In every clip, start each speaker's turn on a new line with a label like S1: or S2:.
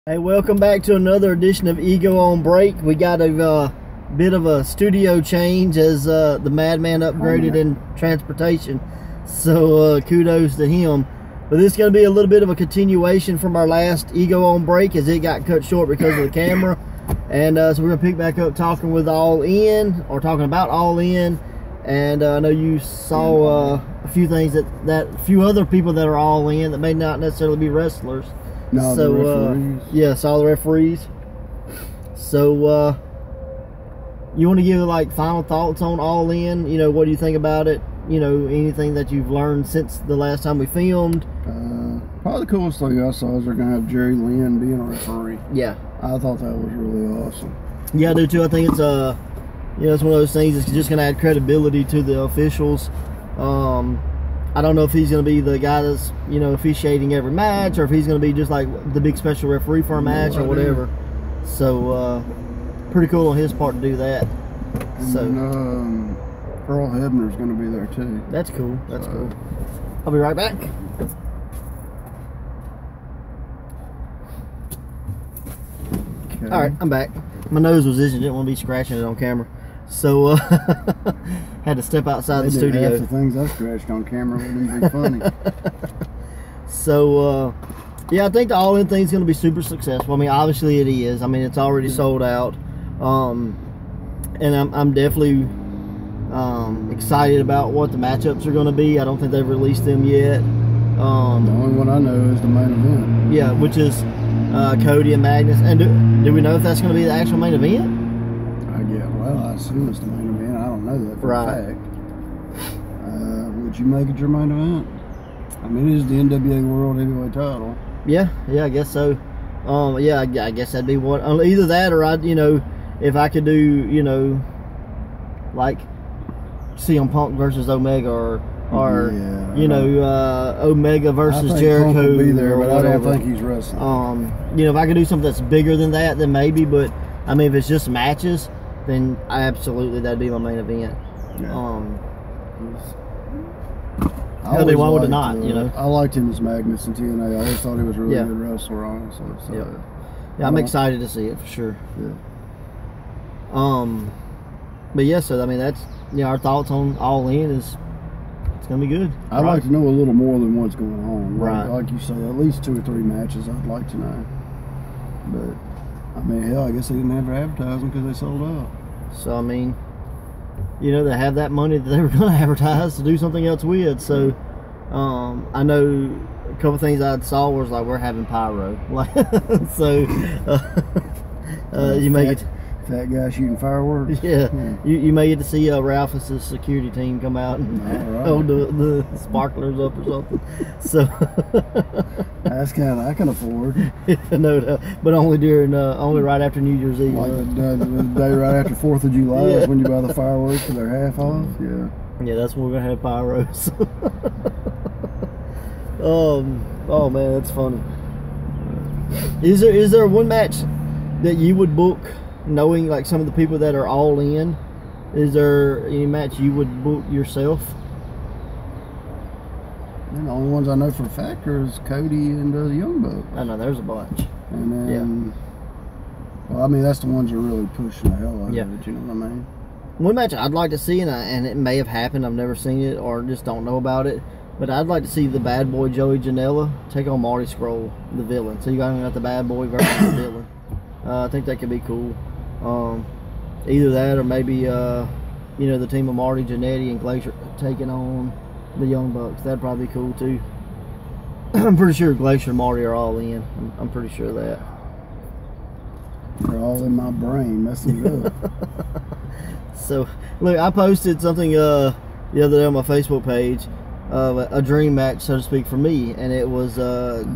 S1: Hey, welcome back to another edition of Ego on Break. We got a bit of a studio change as the Madman upgraded in transportation. So kudos to him. But this is going to be a little bit of a continuation from our last Ego on Break as it got cut short because of the camera. And so we're going to pick back up talking with All In, or talking about All In. And I know you saw a few things that a few other people that are All In that may not necessarily be wrestlers.
S2: No,
S1: so,
S2: the referees.
S1: yes, all the referees. So, you want to give like final thoughts on All In? You know, what do you think about it? You know, anything that you've learned since the last time we filmed?
S2: Probably the coolest thing I saw is they're going to have Jerry Lynn being a referee.
S1: Yeah.
S2: I thought that was really awesome.
S1: Yeah, I do too. I think it's, you know, it's one of those things that's just going to add credibility to the officials. I don't know if he's going to be the guy that's, you know, officiating every match, or if he's going to be just like the big special referee for a match or whatever. So, pretty cool on his part to do that.
S2: And
S1: so,
S2: then, Earl Hebner's going to be there too.
S1: That's cool. That's cool. I'll be right back. Okay. All right, I'm back. My nose was itching. Didn't want to be scratching it on camera. So, had to step outside the studio.
S2: Half the things I scratched on camera wouldn't be funny.
S1: So, yeah, I think the All In thing's going to be super successful. I mean, obviously it is. I mean, it's already sold out. And I'm definitely excited about what the matchups are going to be. I don't think they've released them yet.
S2: The only one I know is the main event.
S1: Yeah, which is Cody and Magnus. And do we know if that's going to be the actual main event?
S2: Well, I assume it's the main event. I don't know that for a fact. Would you make it your main event? I mean, it is the NWA World Heavyweight title. Yeah,
S1: I guess so. Yeah, I guess that'd be what. Either that, or you know, if I could do, you know, like CM Punk versus Omega, or yeah, you know, Omega versus Jericho.
S2: Punk will be there, but
S1: whatever.
S2: I don't think he's wrestling.
S1: You know, if I could do something that's bigger than that, then maybe. But I mean, if it's just matches, then absolutely that'd be my main event.
S2: Yeah.
S1: Why would it not? You know,
S2: I liked him as Magnus in TNA. I always thought he was a really good wrestler, honestly. So,
S1: yeah, I'm excited to see it for sure.
S2: Yeah.
S1: But yeah, so I mean, that's, you know, our thoughts on All In is it's gonna be good.
S2: I'd like to know a little more than what's going on.
S1: Right.
S2: Like you say, at least 2 or 3 matches. I'd like to know. But I mean, hell, I guess they didn't have to advertise them because they sold out.
S1: So I mean, you know, they have that money that they were going to advertise to do something else with. So I know a couple things I saw was like, we're having pyro, like so you may get
S2: fat guy shooting fireworks.
S1: Yeah. You may get to see Ralphus' security team come out and hold the sparklers up or something. So
S2: that's kind of I can afford.
S1: No, but only during only right after New Year's Eve.
S2: Like the day right after 4th of July is when you buy the fireworks and they're half off.
S1: Yeah, that's when we're gonna have pyros. Oh man, that's funny. Is there one match that you would book, knowing like some of the people that are All In? Is there any match you would book yourself?
S2: And the only ones I know for a fact is Cody and the Young Bucks.
S1: I know there's a bunch.
S2: And then, well, I mean, that's the ones that are really pushing the hell out of it. You know what I mean? One
S1: match I'd like to see, and it may have happened, I've never seen it or just don't know about it, but I'd like to see the Bad Boy Joey Janela take on Marty Scurll, the villain. So you got the Bad Boy versus the villain. I think that could be cool. Either that, or maybe you know, the team of Marty Jannetty and Glacier taking on the Young Bucks. That'd probably be cool too. I'm pretty sure Glacier and Marty are All In. I'm pretty sure of that.
S2: They're all in my brain, messing it up.
S1: So look, I posted something the other day on my Facebook page of a dream match, so to speak, for me, and it was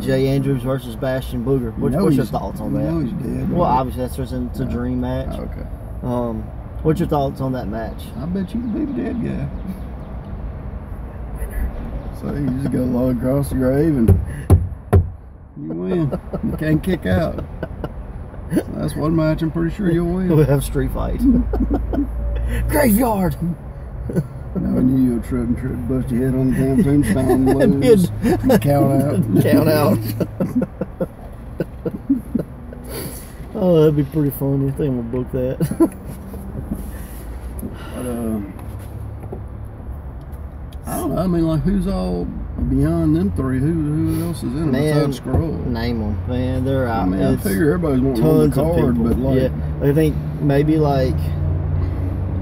S1: Jay Andrews versus Bastion Booger. What's your thoughts on that?
S2: He's dead,
S1: well, obviously that's just it's a dream match.
S2: Okay.
S1: What's your thoughts on that match?
S2: I bet you could be the dead guy. So you just go log across the grave and you win. You can't kick out. So that's one match I'm pretty sure you'll win.
S1: We'll have street fight. Graveyard.
S2: Now I knew you would trip and trip, bust your head on the damn tombstone, lose, count out.
S1: Count out. Oh, that'd be pretty funny. I think I'm gonna book that.
S2: But, I don't know. I mean, like, who's all beyond them three? Who else is in it besides Scroll?
S1: Name them, man. They're out.
S2: I mean, I figure everybody's wanting on the card, but like,
S1: yeah, I think maybe like.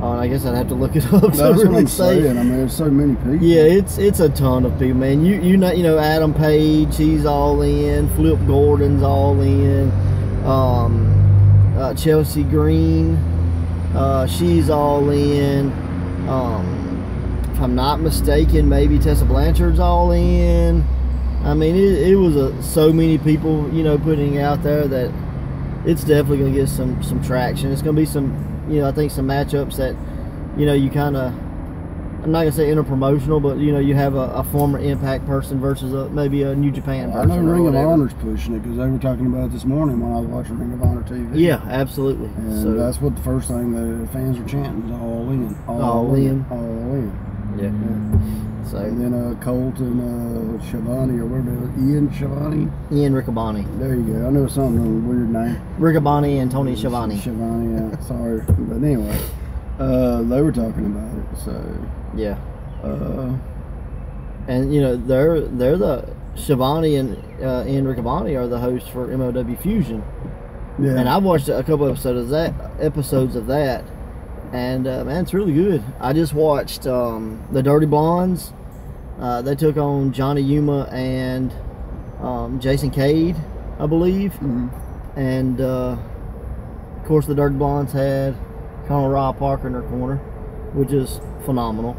S1: Oh, I guess I'd have to look it up.
S2: That's what I'm saying. I mean, there's so many people.
S1: Yeah, it's a ton of people, man. You know Adam Page, he's all in. Flip Gordon's all in. Chelsea Green, she's all in. If I'm not mistaken, maybe Tessa Blanchard's all in. I mean, it was so many people, putting it out there that it's definitely going to get some traction. It's going to be some, I think some matchups that, you kind of, I'm not going to say interpromotional, but, you have a former Impact person versus maybe a New Japan person.
S2: I know Ring of Honor's pushing it because they were talking about it this morning when I was watching Ring of Honor TV.
S1: Yeah, absolutely.
S2: And
S1: so
S2: that's what the first thing the fans were chanting is all in.
S1: All in.
S2: All in.
S1: Yeah.
S2: So, and then Colt and Schiavone, or whatever, Ian Schiavone?
S1: Ian Riccaboni.
S2: There you go. I know something weird name.
S1: Riccaboni and Tony Schiavone.
S2: Schiavone, yeah. Sorry. But anyway, they were talking about it, so.
S1: Yeah. And, they're the, Schiavone and Ian Riccaboni are the hosts for MLW Fusion. Yeah. And I've watched a couple episodes of that. And, man, it's really good. I just watched the Dirty Blondes. They took on Johnny Yuma and Jason Cade, I believe.
S2: Mm-hmm.
S1: And, of course, the Dirty Blondes had Colonel Rob Parker in their corner, which is phenomenal.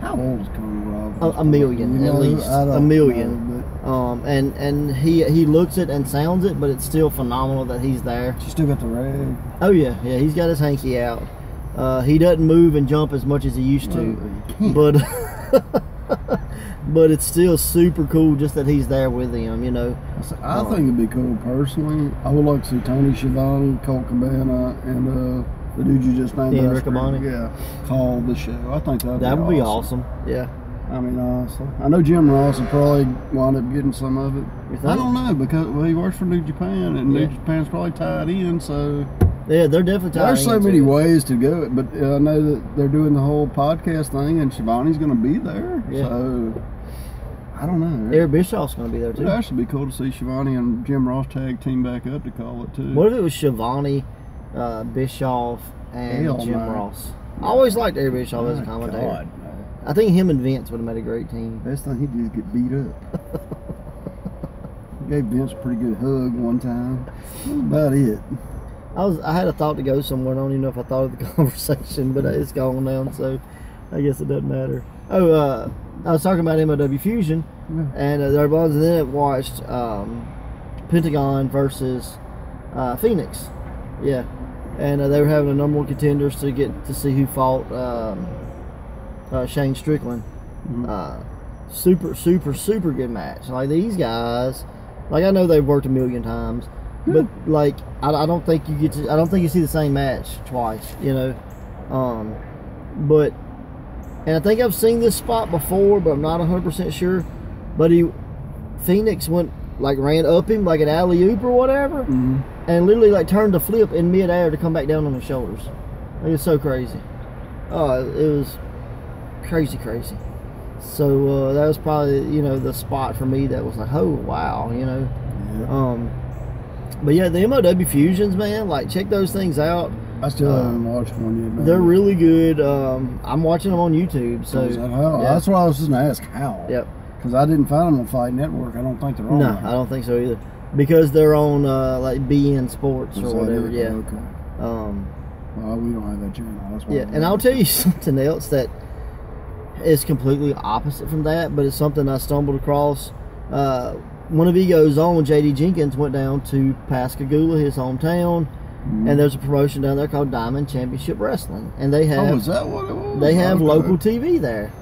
S2: How old is Colonel Rob?
S1: A million, at least. A million.
S2: Know,
S1: and he looks it and sounds it, but it's still phenomenal that he's there.
S2: You still got the rag?
S1: Oh, yeah. Yeah, he's got his hanky out. He doesn't move and jump as much as he used to. But but it's still super cool just that he's there with him,
S2: I think it'd be cool personally. I would like to see Tony Schiavone, Colt Cabana, and the dude you just named,
S1: Ian Riccaboni.
S2: Yeah, call the show. I think
S1: that would be awesome. Yeah.
S2: I mean, honestly, I know Jim Ross will probably wind up getting some of it. I don't know because he works for New Japan, and New Japan's probably tied in. So
S1: yeah, they're definitely tied in.
S2: There's so many ways to go, but I know that they're doing the whole podcast thing, and Shivani's going to be there. Yeah. So I don't know.
S1: Eric Bischoff's going to be there too.
S2: It'd actually be cool to see Shivani and Jim Ross tag team back up to call it too.
S1: What if it was Shivani, Bischoff, and Jim Ross? I always liked Eric Bischoff as a commentator. God. I think him and Vince would have made a great team.
S2: Best thing he did is get beat up. Gave Vince a pretty good hug one time. That's about it.
S1: I had a thought to go somewhere. I don't even know if I thought of the conversation, but it's gone now, so I guess it doesn't matter. Oh, I was talking about MLW Fusion, and their bonds, and then it watched Pentagon versus Phoenix. Yeah, and they were having a number of contenders to get to see who fought Shane Strickland. Mm-hmm. Super good match. Like these guys, like I know they've worked a million times, but like I don't think you see the same match twice. But and I think I've seen this spot before, but I'm not 100% sure. But Phoenix ran up him like an alley-oop or whatever, and literally turned to flip in midair to come back down on his shoulders. It was so crazy. Oh, it was crazy. So that was probably the spot for me that was like, oh wow,
S2: Yeah.
S1: But yeah, the MLW Fusions, man, check those things out.
S2: I still haven't watched one yet, man.
S1: They're really good. I'm watching them on YouTube. So
S2: that's what I was just gonna ask. How?
S1: Yep.
S2: Because I didn't find them on Fight Network. I don't think they're on.
S1: No, I don't think so either. Because they're on BN Sports or whatever. Yeah.
S2: Okay. Well, we don't have that channel. That's why.
S1: Yeah, and I'll tell you something else that is completely opposite from that, but it's something I stumbled across. One of Ego's own, JD Jenkins, went down to Pascagoula, his hometown, and there's a promotion down there called Diamond Championship Wrestling, and they have.
S2: Oh, is that what it was?
S1: They have local TV there.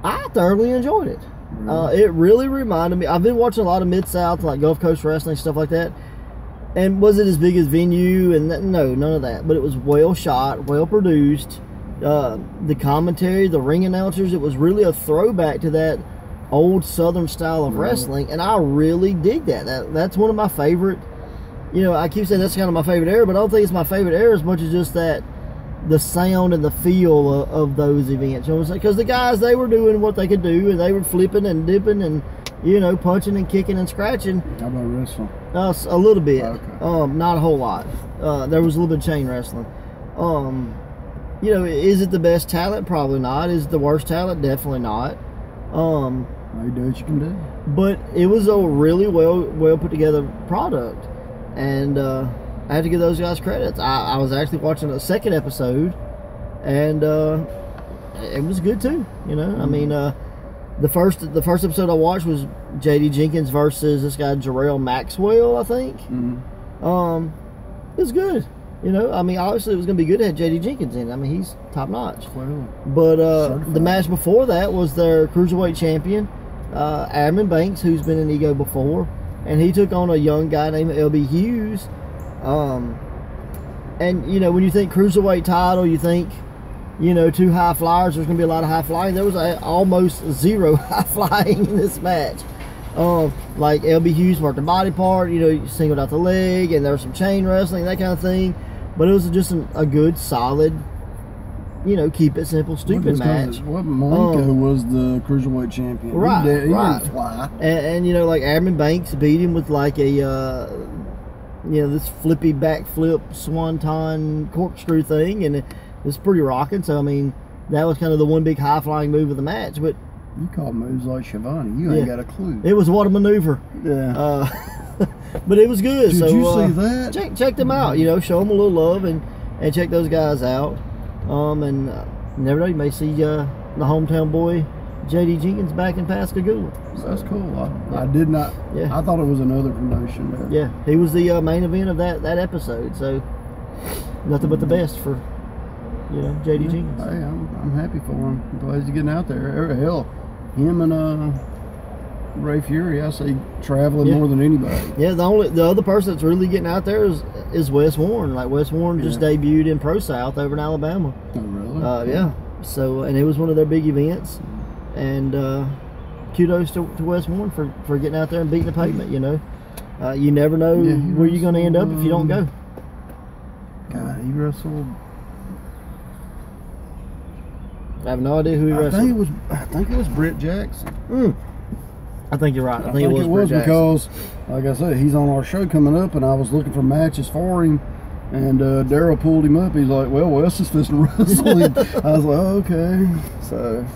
S1: I thoroughly enjoyed it. It really reminded me. I've been watching a lot of Mid-South, like Gulf Coast Wrestling, stuff like that. And was it as big as Venue? And no, none of that. But it was well shot, well produced. The commentary, the ring announcers, it was really a throwback to that old Southern style of wrestling, and I really dig that. That's one of my favorite. You know, I keep saying that's kind of my favorite era, but I don't think it's my favorite era as much as just that the sound and the feel of those events. You know what I'm saying? Because the guys, they were doing what they could do, and they were flipping and dipping and, you know, punching and kicking and scratching.
S2: How about wrestling?
S1: A little bit.
S2: Okay.
S1: Not a whole lot. There was a little bit of chain wrestling. You know, is it the best talent? Probably not. Is it the worst talent? Definitely not.
S2: You do what you can do.
S1: But it was a really well put together product, and I have to give those guys credits. I was actually watching a second episode, and it was good too. You know, I mean, the first episode I watched was J.D. Jenkins versus this guy Jarrell Maxwell, I think. It was good. You know, I mean, obviously it was going to be good to have J.D. Jenkins in. I mean, he's top notch.
S2: Well,
S1: but the match before that was their cruiserweight champion, Admin Banks, who's been in Ego before, and he took on a young guy named L.B. Hughes. And you know, when you think cruiserweight title, you think, you know, two high flyers. There's going to be a lot of high flying. There was almost zero high flying in this match. Like L.B. Hughes worked the body part, you know, you singled out the leg, and there was some chain wrestling, that kind of thing. But it was just a good, solid, you know, keep it simple, stupid match.
S2: Malenko was the cruiserweight champion.
S1: Right,
S2: he
S1: right.
S2: didn't fly.
S1: And you know, like Admin Banks beat him with like a, you know, this flippy backflip swanton corkscrew thing, and it was pretty rocking. So I mean, that was kind of the one big high flying move of the match. But
S2: you call moves like Shivani, you ain't got a clue.
S1: It was what a maneuver.
S2: Yeah.
S1: But it was good.
S2: Did you see that?
S1: Check them out. You know, show them a little love and check those guys out. And never know, you may see the hometown boy J.D. Jenkins back in Pascagoula.
S2: So, that's cool. I did not.
S1: Yeah.
S2: I thought it was another promotion there.
S1: Yeah, he was the main event of that episode. So nothing but the best for, you know, J.D. Jenkins.
S2: Hey, I'm happy for him. I'm glad he's getting out there. Hell, him and Ray Fury, I say traveling more than anybody.
S1: Yeah, the other person that's really getting out there is Wes Warren. Like Wes Warren just debuted in Pro South over in Alabama.
S2: Oh, really?
S1: Yeah. So, and it was one of their big events, and kudos to Wes Warren for getting out there and beating the pavement. You know, you never know where you're going to end up if you don't go.
S2: God, he wrestled.
S1: I have no idea who he wrestled.
S2: I think it was Britt Jackson.
S1: I think you're right.
S2: I think it was because, like I said, he's on our show coming up, and I was looking for matches for him, and Daryl pulled him up. He's like, "Well, Wes is supposed to wrestle." I was like, "Oh, okay." So,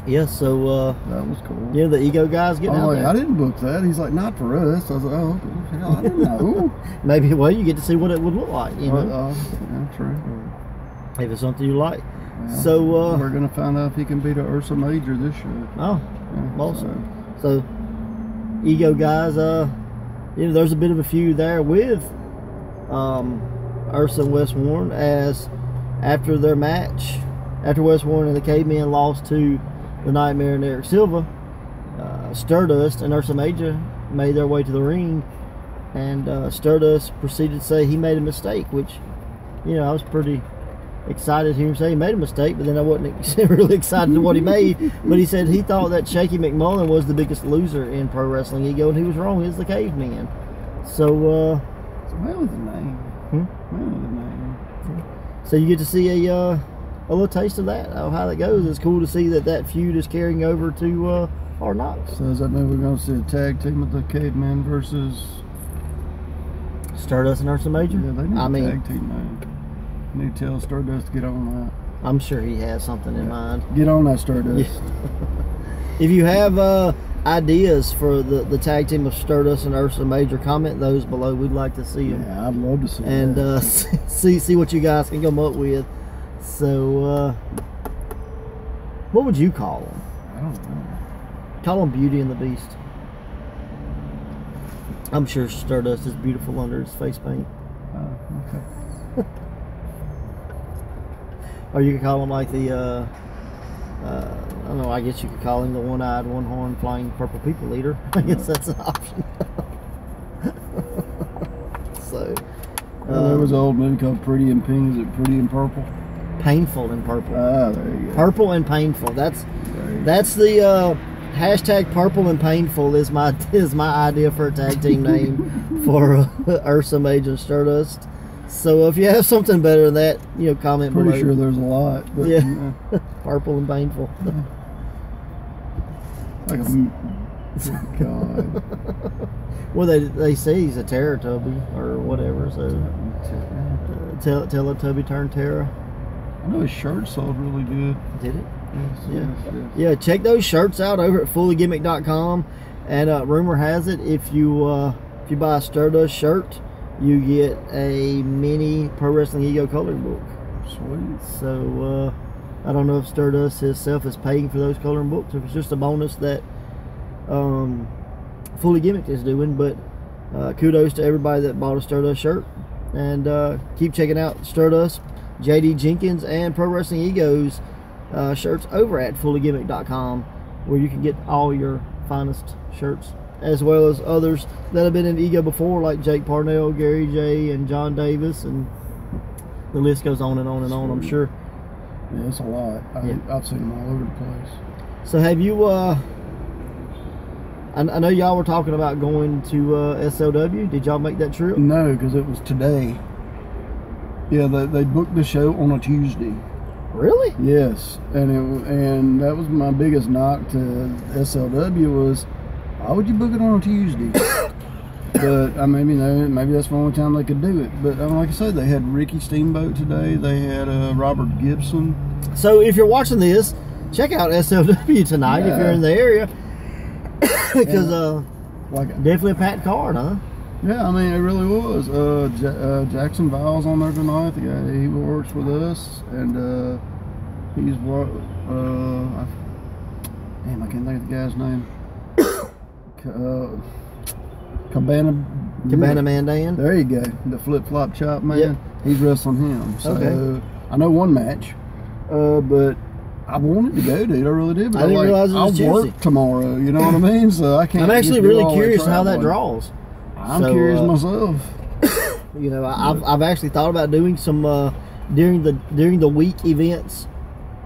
S1: yeah. So
S2: that was cool.
S1: Yeah, the Ego guys getting out there.
S2: I didn't book that. He's like, "Not for us." I was like, "Oh, okay. I didn't know."
S1: Maybe you get to see what it would look like. You know,
S2: yeah, true.
S1: If it's something you like.
S2: Yeah.
S1: So
S2: we're gonna find out if he can beat a Ursa Major this year.
S1: Oh, awesome. So, Ego guys, you know, there's a bit of a feud there with Ursa and Wes Warren, as after their match, after Wes Warren and the Cavemen lost to the Nightmare and Eric Silva, Sterdust and Ursa Major made their way to the ring, and Sterdust proceeded to say he made a mistake, which, you know, I was pretty excited to hear him say he made a mistake, but then I wasn't really excited to what he made. But he said he thought that Shaky McMullen was the biggest loser in pro wrestling Ego, and he was wrong. He's the Caveman. So,
S2: well, with the name. Well, with the name.
S1: So you get to see a little taste of that, of how that goes. It's cool to see that feud is carrying over to Hard Knocks.
S2: So does that mean we're going to see a tag team with the Caveman versus
S1: Stardust and Ursa Major?
S2: Yeah, they need a tag team, man. You need to tell Stardust to get on that.
S1: I'm sure he has something in mind.
S2: Get on that, Stardust.
S1: Yeah. If you have ideas for the tag team of Sterdust and Ursa Major, comment those below. We'd like to see them.
S2: Yeah, I'd love to see
S1: and
S2: that.
S1: see what you guys can come up with. So, what would you call them?
S2: I don't know.
S1: Call them Beauty and the Beast. I'm sure Sterdust is beautiful under his face paint.
S2: Okay.
S1: Or you could call him like the, I don't know, I guess you could call him the one-eyed, one-horned, flying purple people eater. I guess that's an option. So.
S2: There was an old movie called Pretty in Pink. Is it Pretty in Purple?
S1: Painful in Purple.
S2: Ah, there you go.
S1: Purple and Painful. That's the hashtag Purple and Painful is my idea for a tag team name for Ursa Major and Sterdust. So if you have something better than that, comment below.
S2: Pretty sure there's a lot. But,
S1: yeah, Purple and Painful.
S2: Like a, God.
S1: Well, they say he's a Teletubby or whatever. So Teletubby turned Terra.
S2: I know his shirt sold really good.
S1: Did it?
S2: Yes.
S1: Yeah, check those shirts out over at fullygimmick.com. And rumor has it, if you buy a Sterdust shirt, you get a mini Pro Wrestling Ego coloring book.
S2: Sweet.
S1: So I don't know if Sterdust himself is paying for those coloring books, if it's just a bonus that Fully Gimmicked is doing. But kudos to everybody that bought a Sterdust shirt. And keep checking out Sterdust, JD Jenkins, and Pro Wrestling Ego's shirts over at fullygimmick.com, where you can get all your finest shirts, as well as others that have been in Ego before, like Jake Parnell, Gary J, and John Davis, and the list goes on and on and on, I'm sure.
S2: Yeah, it's a lot. I've seen them all over the place.
S1: So have you, I know y'all were talking about going to SLW. Did y'all make that trip?
S2: No, because it was today. Yeah, they booked the show on a Tuesday.
S1: Really?
S2: Yes, and that was my biggest knock to SLW was, why would you book it on a Tuesday? But I mean, maybe that's the only time they could do it. But like I said, they had Ricky Steamboat today. They had Robert Gibson.
S1: So if you're watching this, check out SLW tonight if you're in the area, because definitely a packed card, huh?
S2: Yeah, I mean, it really was. Jackson Viles on there tonight. The guy, he works with us, and he's what? Damn, I can't think of the guy's name. Cabana
S1: Mandan.
S2: There you go, the flip flop chop man.
S1: Yep.
S2: He's wrestling him. So
S1: okay.
S2: I know one match, but I wanted to go, dude. I really did. But
S1: I didn't realize it was
S2: I'll work tomorrow. You know what I mean? So I can't.
S1: I'm actually really curious how that draws.
S2: I'm curious myself.
S1: I've actually thought about doing some during the week events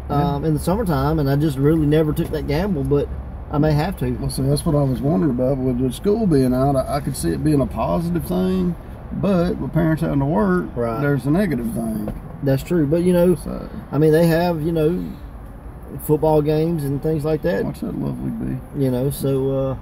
S1: in the summertime, and I just really never took that gamble, but I may have to.
S2: Well, see, that's what I was wondering about. With school being out, I could see it being a positive thing, but with parents having to work, there's a negative thing.
S1: That's true, but I mean, they have football games and things like that.
S2: Watch that lovely bee.
S1: So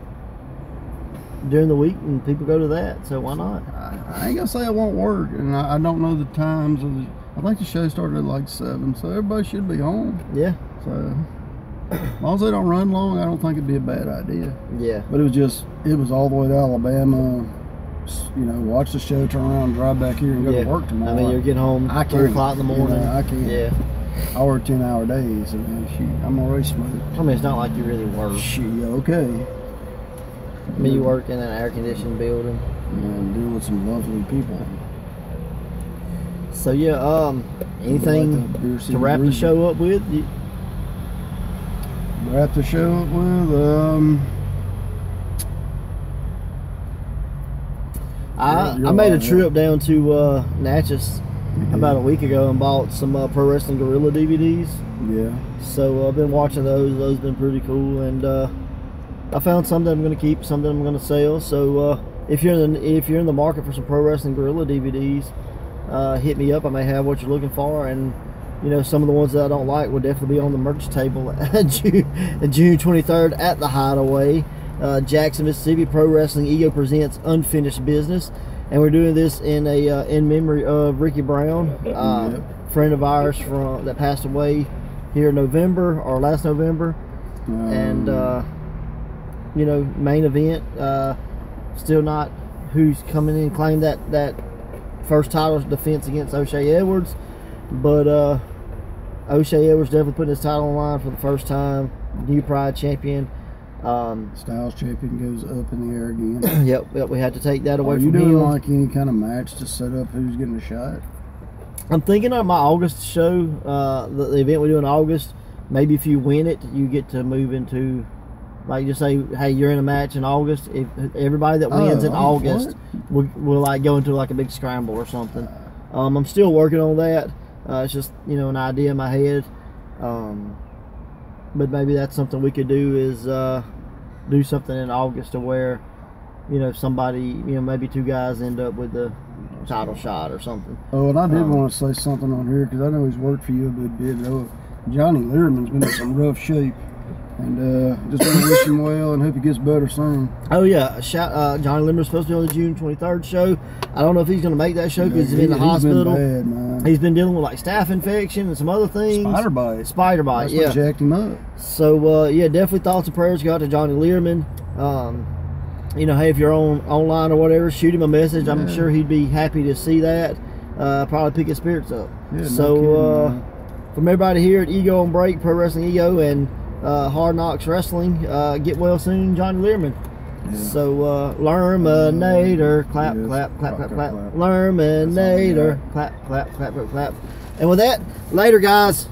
S1: during the week, and people go to that, so why not?
S2: I ain't gonna say it won't work, and I don't know the times of the. I think the show started at like 7, so everybody should be home.
S1: Yeah.
S2: So as long as they don't run long, I don't think it'd be a bad idea.
S1: Yeah.
S2: But it was all the way to Alabama. Watch the show, turn around, and drive back here, and go to work tomorrow.
S1: I mean, you're getting home 3 o'clock in the morning.
S2: I can't.
S1: Yeah.
S2: I work 10-hour days, and I'm already smoked.
S1: I mean, it's not like you really work.
S2: Okay.
S1: I mean, you work in an air-conditioned building.
S2: And deal with some lovely people.
S1: So yeah, anything to wrap the show up with?
S2: Wrap the show up with,
S1: I made a trip down to Natchez about a week ago and bought some Pro Wrestling Guerrilla DVDs.
S2: Yeah.
S1: So I've been watching those. Those have been pretty cool, and I found some that I'm going to keep, some that I'm going to sell. So if you're in the market for some Pro Wrestling Guerrilla DVDs, hit me up. I may have what you're looking for, and some of the ones that I don't like will definitely be on the merch table June 23rd at the Hideaway, Jackson, Mississippi. Pro Wrestling Ego presents Unfinished Business, and we're doing this in memory of Ricky Brown, friend of ours that passed away here in November or last November, and main event. Still not who's coming in and claim that first title defense against O'Shea Edwards, but O'Shea Edwards definitely putting his title on the line for the first time. New Pride champion.
S2: Styles champion goes up in the air again.
S1: Yep, we had to take that away
S2: from him. Are you doing like any kind of match to set up who's getting a shot?
S1: I'm thinking of my August show, the event we do in August. Maybe if you win it, you get to move into, like, just say, hey, you're in a match in August. If everybody that wins in August will like go into like a big scramble or something. I'm still working on that. It's just an idea in my head. but maybe that's something we could do, is do something in August to where, you know, somebody, you know, maybe 2 guys end up with the title shot or something.
S2: Oh, and I did want to say something on here, because I know he's worked for you a good bit. Johnny Learman's been in some rough shape, and just want to wish him well and hope he gets better soon.
S1: Oh yeah, Johnny Learman's supposed to be on the June 23rd show. I don't know if he's going to make that show because he's in the hospital.
S2: Been bad, man.
S1: He's been dealing with like staph infection and some other things.
S2: Spider bite.
S1: Spider bite.
S2: That's
S1: yeah.
S2: what jacked him up.
S1: So yeah, definitely thoughts and prayers go out to Johnny Learman. You know, hey, if you're online or whatever, shoot him a message. I'm sure he'd be happy to see that. Probably pick his spirits up.
S2: Yeah,
S1: so
S2: no kidding,
S1: from everybody here at Ego on Break, Pro Wrestling Ego, and Hard Knocks Wrestling, get well soon, Johnny Learman. Yeah. So Lermanator, clap, clap, clap, clap, clap. Lermanator, clap, clap, clap, clap, clap. And with that, later, guys.